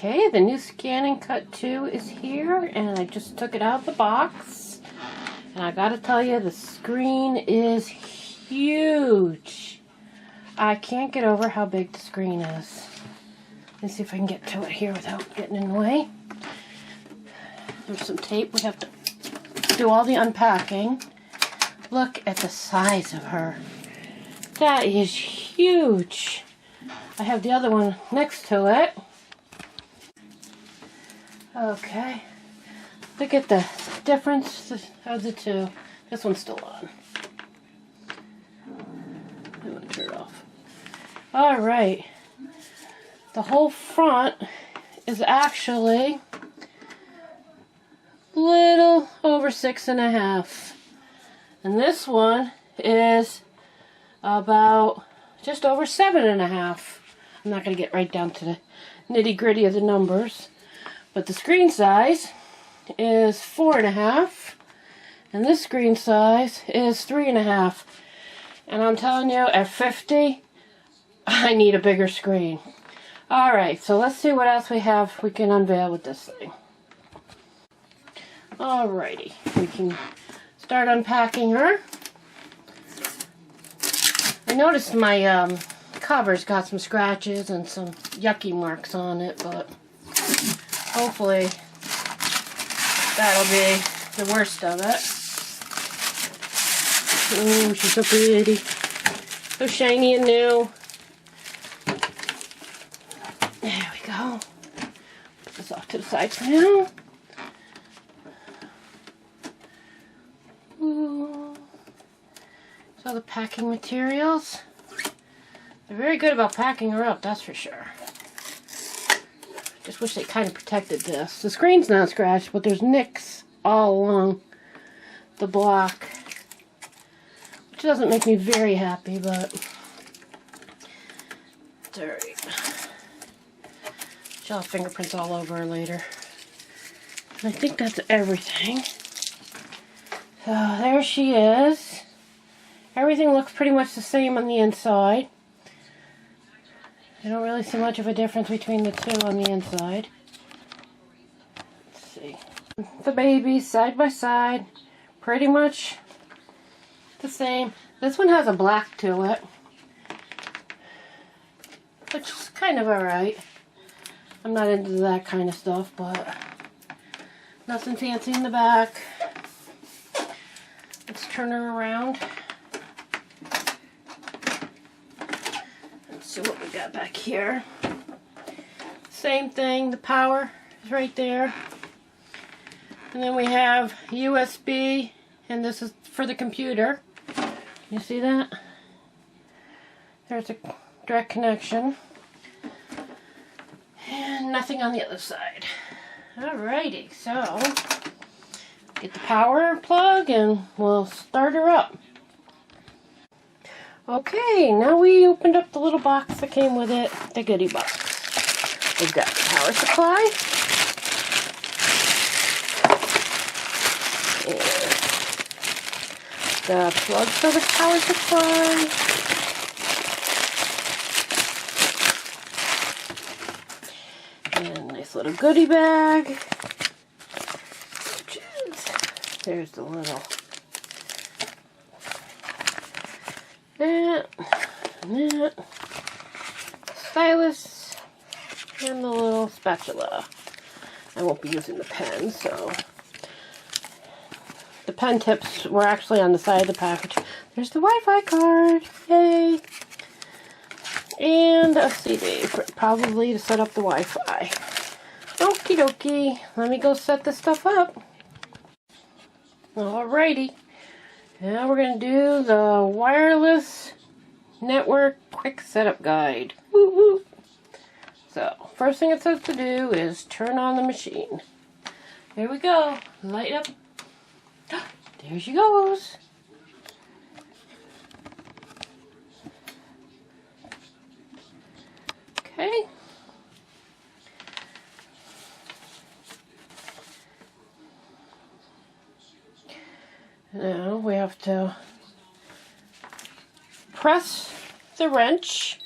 Okay, the new ScanNcut 2 is here, and I just took it out of the box. And I gotta tell you, the screen is huge. I can't get over how big the screen is. Let's see if I can get to it here without getting in the way. There's some tape. We have to do all the unpacking. Look at the size of her. That is huge. I have the other one next to it. Okay. Look at the difference of the two. This one's still on. I'm going to turn it off. Alright. The whole front is actually a little over 6.5. And this one is about just over 7.5. I'm not going to get right down to the nitty-gritty of the numbers. But the screen size is 4.5. And this screen size is 3.5. And I'm telling you, at 50, I need a bigger screen. Alright, so let's see what else we can unveil with this thing. Alrighty, we can start unpacking her. I noticed my cover's got some scratches and some yucky marks on it, but hopefully that'll be the worst of it. Oh, she's so pretty. So shiny and new. There we go. Put this off to the side for now. Ooh. So the packing materials. They're very good about packing her up, that's for sure. Just wish they kind of protected this. The screen's not scratched, but there's nicks all along the block. Which doesn't make me very happy, but it's alright. She'll have fingerprints all over her later. And I think that's everything. So there she is. Everything looks pretty much the same on the inside. I don't really see much of a difference between the two on the inside. Let's see. The babies side by side, pretty much the same. This one has a black to it, which is kind of alright. I'm not into that kind of stuff, but nothing fancy in the back. Let's turn her around. Let's see what we got back here. Same thing, the power is right there. And then we have USB, and this is for the computer. You see that? There's a direct connection. And nothing on the other side. Alrighty, so get the power plug and we'll start her up. Okay, now we opened up the little box that came with it, the goodie box. We've got the power supply. And the plug for the power supply. And nice little goodie bag. Which is, there's the little that, and that, stylus, and the little spatula. I won't be using the pen, so the pen tips were actually on the side of the package. There's the Wi-Fi card, yay! And a CD, probably to set up the Wi-Fi. Okie dokie, let me go set this stuff up. Alrighty, now we're going to do the wireless network quick setup guide. Woo woo. So, first thing it says to do is turn on the machine. Here we go, light up. There she goes. Okay. Now we have to press the wrench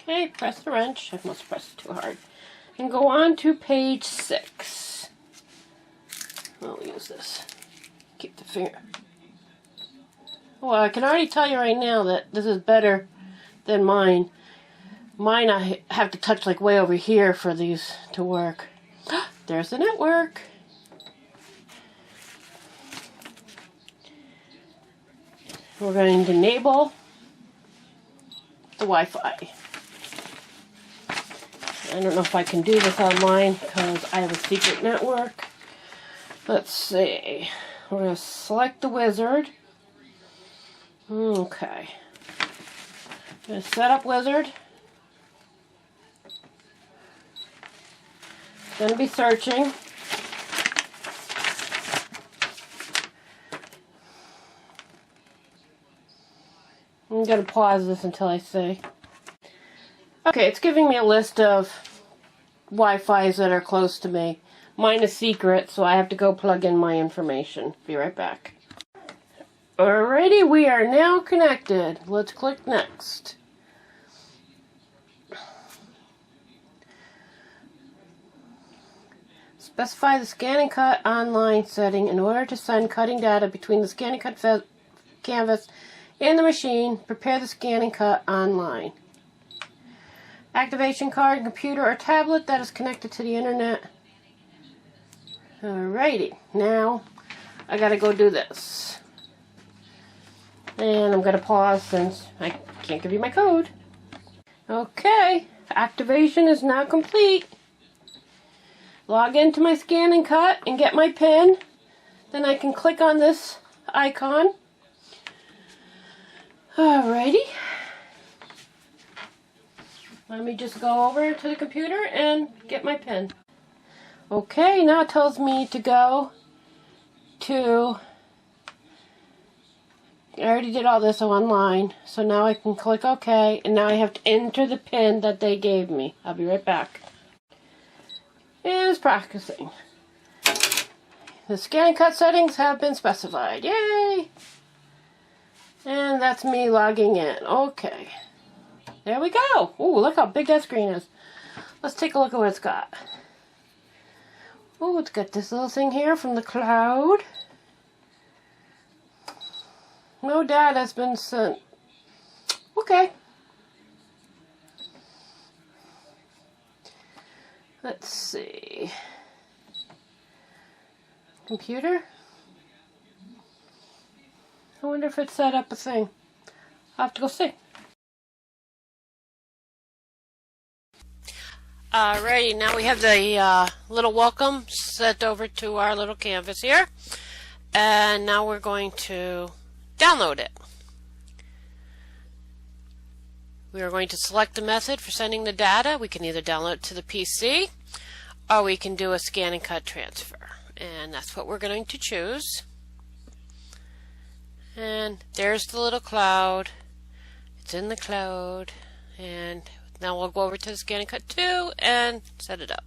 Okay, press the wrench. I must press it too hard. And go on to page 6. I'll use this. Keep the finger. Well, I can already tell you right now that this is better than mine. Mine I have to touch like way over here for these to work. There's the network. We're going to enable the Wi-Fi. I don't know if I can do this online because I have a secret network. Let's see. We're going to select the wizard. Okay. I'm going to set up wizard. It's going to be searching. I'm going to pause this until I see. Okay, it's giving me a list of Wi-Fis that are close to me. Mine is secret, so I have to go plug in my information. Be right back. Alrighty, we are now connected. Let's click next. Specify the ScanNcut online setting in order to send cutting data between the ScanNcut canvas and the machine. Prepare the ScanNcut online. Activation card, computer, or tablet that is connected to the internet. Alrighty, now I gotta go do this. And I'm gonna pause since I can't give you my code. Okay, activation is now complete. Log into my ScanNcut and get my PIN. Then I can click on this icon. Alrighty. Let me just go over to the computer and get my PIN. Okay, now it tells me to go to... I already did all this online, so now I can click OK, and now I have to enter the PIN that they gave me. I'll be right back. And it's practicing. The ScanNcut settings have been specified. Yay! And that's me logging in. Okay. There we go. Ooh, look how big that screen is. Let's take a look at what it's got. Ooh, it's got this little thing here from the cloud. No data has been sent. Okay. Let's see. Computer? I wonder if it set up a thing. I'll have to go see. Alrighty, now we have the little welcome set over to our little canvas here. And now we're going to download it. We are going to select the method for sending the data. We can either download it to the PC or we can do a scan and cut transfer. And that's what we're going to choose. And there's the little cloud. It's in the cloud. And now we'll go over to the ScanNcut 2 and set it up.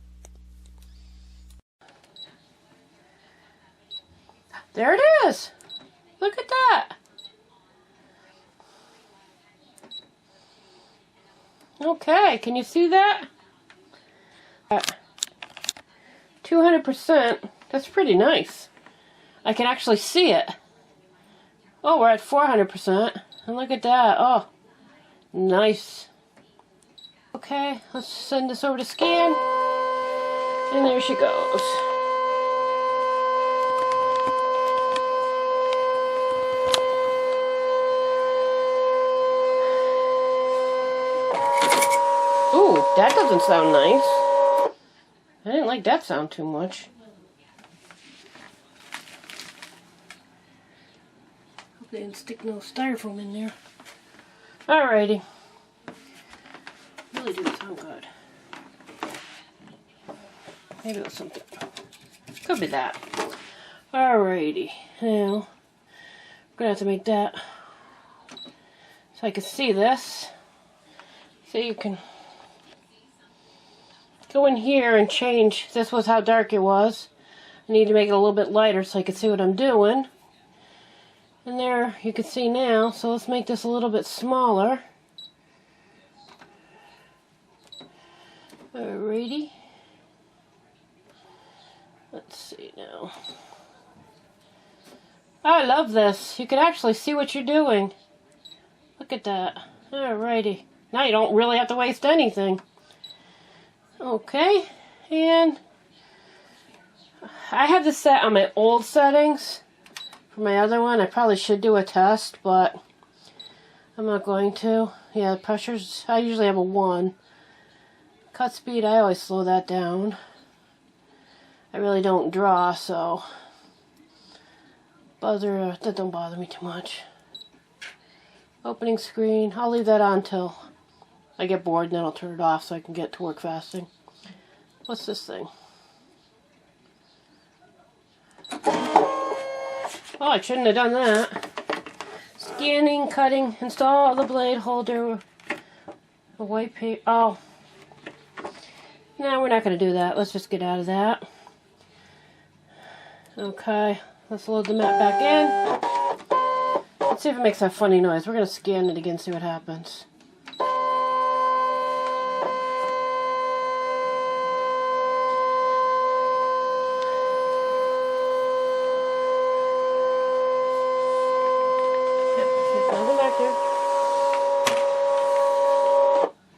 There it is! Look at that! Okay, can you see that? 200%. That's pretty nice. I can actually see it. Oh, we're at 400%. And look at that. Oh, nice. Okay, let's send this over to scan. And there she goes. Ooh, that doesn't sound nice. I didn't like that sound too much. Hope they didn't stick no styrofoam in there. Alrighty. Really didn't sound good. Maybe it was something. Could be that. Alrighty. Now, I'm gonna have to make that so I can see this. So you can go in here and change. This was how dark it was. I need to make it a little bit lighter so I can see what I'm doing. And there you can see now. So let's make this a little bit smaller. Alrighty. Let's see now. I love this. You can actually see what you're doing. Look at that. Alrighty. Now you don't really have to waste anything. Okay. And I have this set on my old settings. For my other one, I probably should do a test, but I'm not going to. Yeah, pressures, I usually have a 1. Cut speed, I always slow that down. I really don't draw, so buzzer, that don't bother me too much. Opening screen, I'll leave that on till I get bored and then I'll turn it off so I can get to work fasting. What's this thing? Oh, I shouldn't have done that. Scanning, cutting, install the blade holder, a white paper. Oh. No, we're not going to do that. Let's just get out of that. Okay, let's load the mat back in. Let's see if it makes that funny noise. We're going to scan it again, see what happens.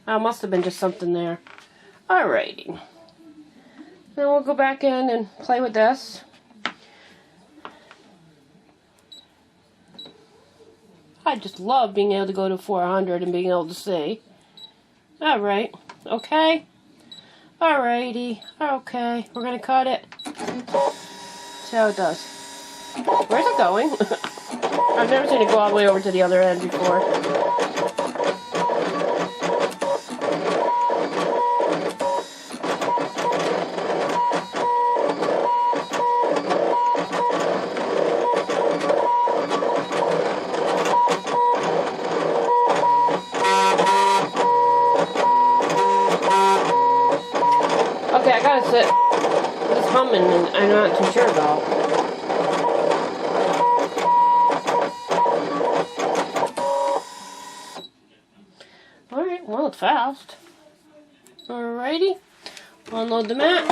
Oh, must have been just something there. Alrighty. Then we'll go back in and play with this. I just love being able to go to 400 and being able to see. Alright. Okay. Alrighty. Okay. We're going to cut it. See how it does. Where's it going? I've never seen it go all the way over to the other end before. Okay, I gotta sit. It's humming and I'm not too sure about. Alright, well, it's fast. Alrighty. Unload the mat.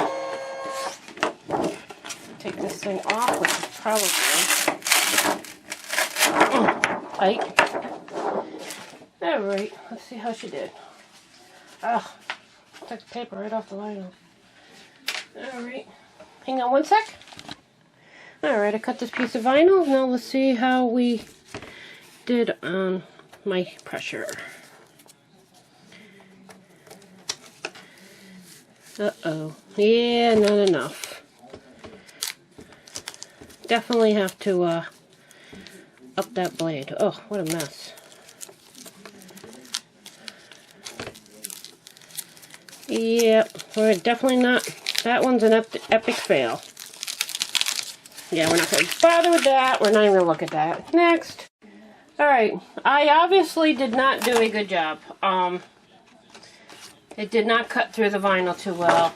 Take this thing off, which is probably tight. Alright, let's see how she did. Ugh, took the paper right off the vinyl. Alright, hang on one sec. Alright, I cut this piece of vinyl. Now let's see how we did on my pressure. Uh-oh. Yeah, not enough. Definitely have to up that blade. Oh, what a mess. Yep, we're definitely not. That one's an epic fail. Yeah, we're not going to bother with that. We're not even going to look at that. Next. Alright, I obviously did not do a good job. It did not cut through the vinyl too well.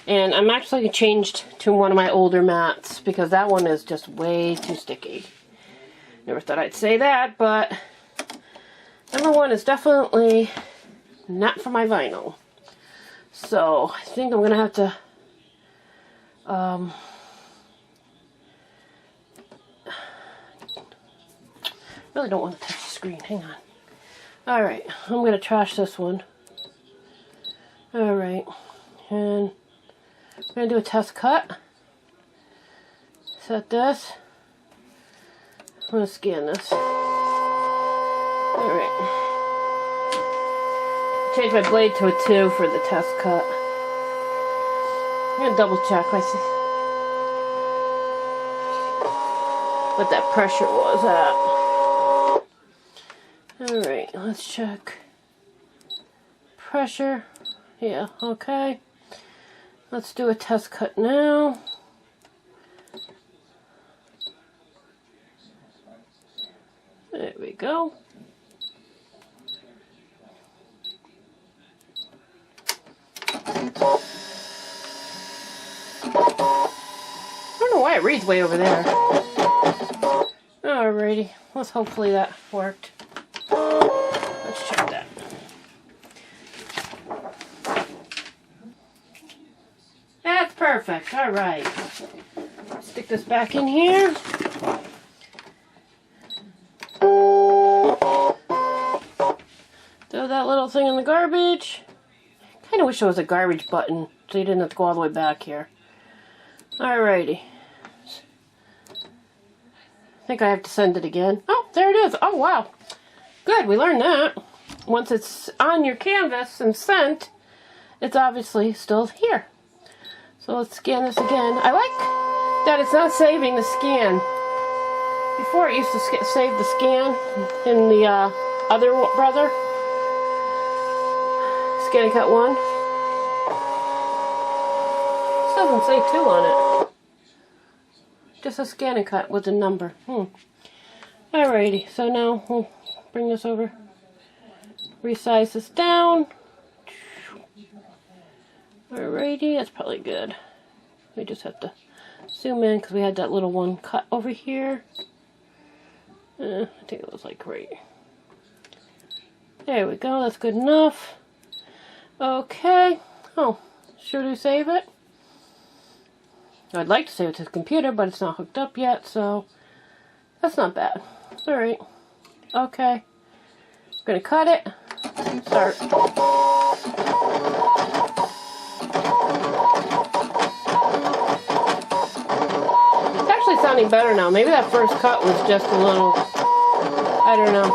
And I'm actually changed to one of my older mats because that one is just way too sticky. Never thought I'd say that, but number one is definitely not for my vinyl. So I think I'm going to have to really don't want to touch the screen. Hang on. Alright, I'm going to trash this one. Alright, and I'm going to do a test cut. Set this. I'm going to scan this. Alright. Change my blade to a 2 for the test cut. I'm going to double check. I see what that pressure was at. Alright, let's check. Pressure. Yeah, okay. Let's do a test cut now. There we go. I don't know why it reads way over there. Alrighty, let's hopefully that worked. Let's check that. Perfect. All right. Stick this back in here. Throw that little thing in the garbage. Kind of wish there was a garbage button so you didn't have to go all the way back here. Alrighty. I think I have to send it again. Oh, there it is. Oh, wow. Good, we learned that. Once it's on your canvas and sent, it's obviously still here. So let's scan this again. I like that it's not saving the scan. Before it used to save the scan in the other brother. ScanNcut 1. This doesn't say 2 on it. Just a ScanNcut with a number. Alrighty, so now we'll bring this over. Resize this down. Alrighty, that's probably good. We just have to zoom in because we had that little one cut over here. I think it was like right. There we go, that's good enough. Okay. Oh, should we save it? I'd like to save it to the computer, but it's not hooked up yet, so that's not bad. Alright. Okay. I'm going to cut it. Start. It's actually sounding better now. Maybe that first cut was just a little, I don't know.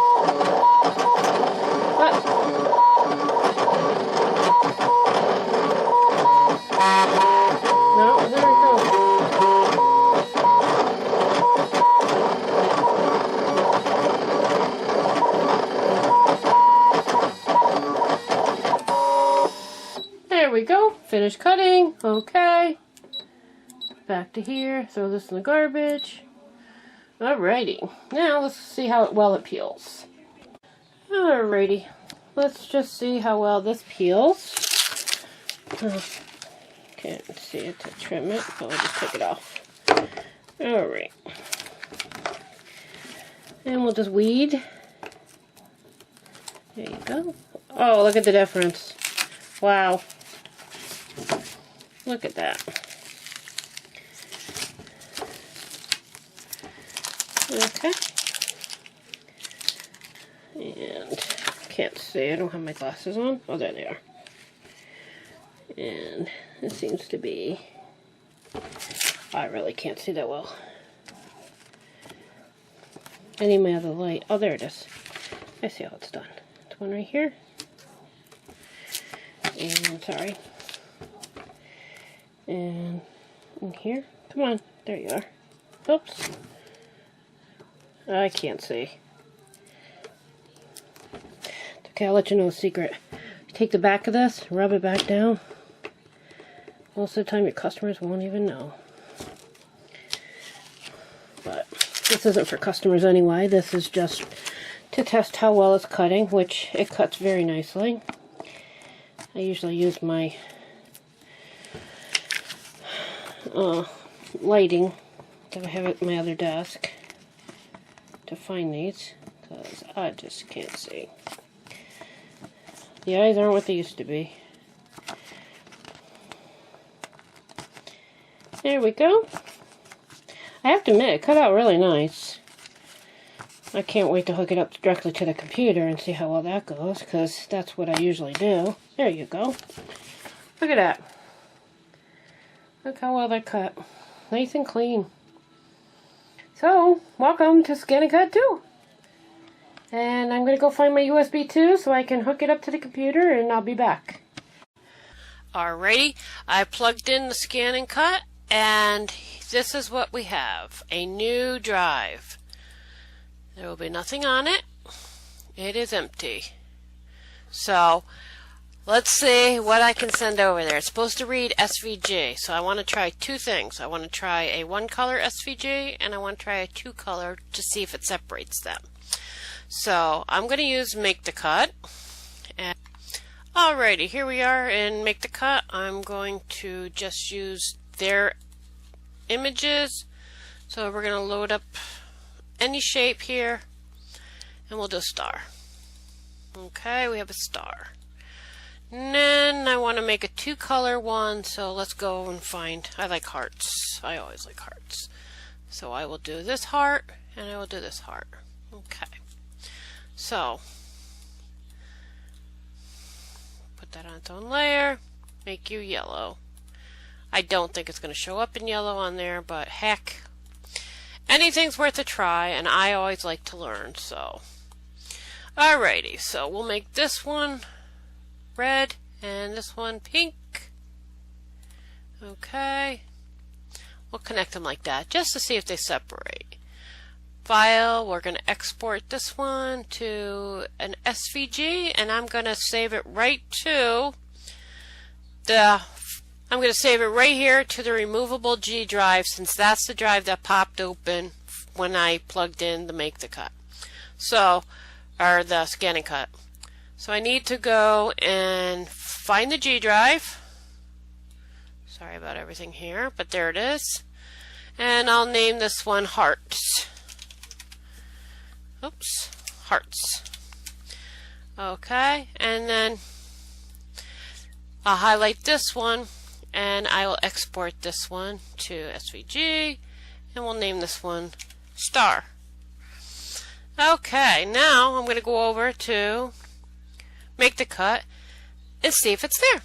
But no, there we go. There we go. Finish cutting. Okay. Back to here. Throw this in the garbage. Alrighty. Now let's see how well it peels. Alrighty. Let's just see how well this peels. Can't see it to trim it, so I'll just take it off. Alright. And we'll just weed. There you go. Oh, look at the difference. Wow. Look at that. Okay. And can't see. I don't have my glasses on. Oh, there they are. And it seems to be, I really can't see that well. I need my other light. Oh, there it is. I see how it's done. There's one right here. And, sorry. And in here. Come on. There you are. Oops. I can't see. Okay, I'll let you know a secret. Take the back of this, rub it back down. Most of the time your customers won't even know. But this isn't for customers anyway. This is just to test how well it's cutting, which it cuts very nicely. I usually use my lighting that I have at my other desk to find these, because I just can't see. The eyes aren't what they used to be. There we go. I have to admit, it cut out really nice. I can't wait to hook it up directly to the computer and see how well that goes, because that's what I usually do. There you go. Look at that. Look how well that cut. Nice and clean. So, welcome to ScanNcut 2. And I'm going to go find my USB 2 so I can hook it up to the computer, and I'll be back. Alrighty, I plugged in the ScanNcut, and this is what we have. A new drive. There will be nothing on it. It is empty. So, let's see what I can send over there. It's supposed to read SVG, so I want to try two things. I want to try a one-color SVG, and I want to try a two-color to see if it separates them. So, I'm going to use Make the Cut. And alrighty, here we are in Make the Cut. I'm going to just use their images. So, we're going to load up any shape here, and we'll do a star. Okay, we have a star. And then I want to make a 2-color one, so let's go and find, I like hearts. I always like hearts. So I will do this heart, and I will do this heart. Okay. So, put that on its own layer, make you yellow. I don't think it's going to show up in yellow on there, but heck, anything's worth a try, and I always like to learn, so. Alrighty, so we'll make this one red and this one pink. Okay. We'll connect them like that just to see if they separate. File, we're going to export this one to an SVG, and I'm going to save it right to I'm going to save it right here to the removable G drive, since that's the drive that popped open when I plugged in the Make the Cut. So, or the ScanNcut. So I need to go and find the G drive. Sorry about everything here, but there it is. And I'll name this one Hearts. Oops, Hearts. Okay, and then I'll highlight this one, and I will export this one to SVG, and we'll name this one Star. Okay, now I'm going to go over to Make the Cut and see if it's there.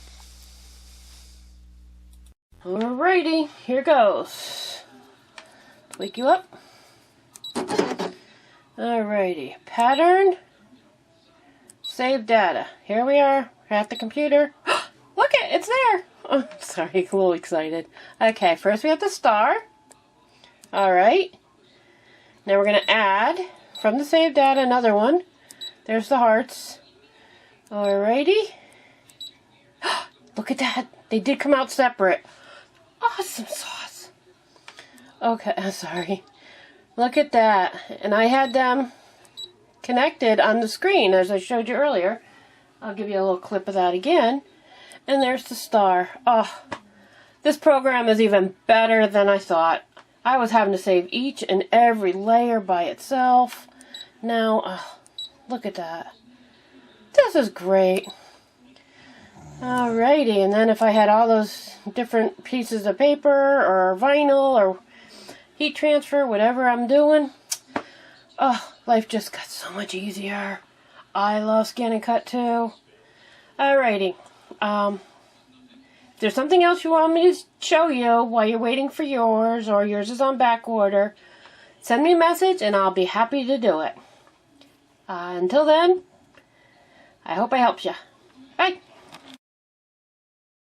Alrighty, here goes. Wake you up. Alrighty, pattern, save data. Here we are at the computer. Look it's there. Oh, sorry, a little excited. Okay, first we have the star. Alright. Now we're going to add from the save data another one. There's the hearts. Alrighty. Look at that. They did come out separate. Awesome sauce. Okay, sorry. Look at that. And I had them connected on the screen as I showed you earlier. I'll give you a little clip of that again. And there's the star. Oh, this program is even better than I thought. I was having to save each and every layer by itself. Now, oh, look at that. This is great. Alrighty, and then if I had all those different pieces of paper or vinyl or heat transfer, whatever I'm doing, oh, life just got so much easier. I love ScanNcut too. Alrighty, if there's something else you want me to show you while you're waiting for yours, or yours is on back order, send me a message and I'll be happy to do it. Until then, I hope I helped you. Bye.